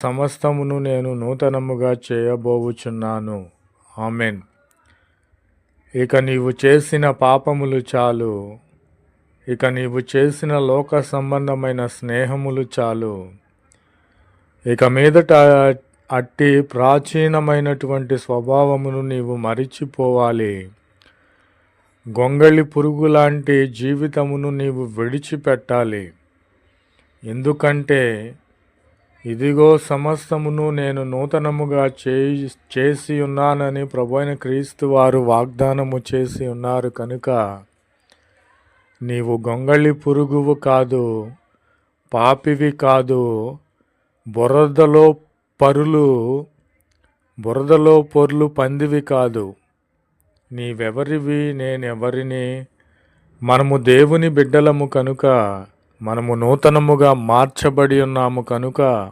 సమస్తమును నేను నూతనముగా చేయబోవుచున్నాను. ఆమెన్. ఇక నీవు చేసిన పాపములు చాలు. ఇక నీవు చేసిన లోక సంబంధమైన స్నేహములు చాలు. ఇక మీదట అట్టి ప్రాచీనమైనటువంటి స్వభావమును నీవు మరిచిపోవాలి. గొంగళి పురుగు లాంటి జీవితమును నీవు విడిచిపెట్టాలి. ఎందుకంటే ఇదిగో సమస్తమును నేను నూతనముగా చేసి ఉన్నానని ప్రభువైన క్రీస్తు వారు వాగ్దానము చేసి ఉన్నారు కనుక నీవు గొంగళి పురుగువు కాదు, పాపివి కాదు, బురదలో పొర్లు పందివి కాదు. నీవెవరివి, నేనెవరిని? మనము దేవుని బిడ్డలము కనుక, మనము నూతనముగా మార్చబడి ఉన్నాము కనుక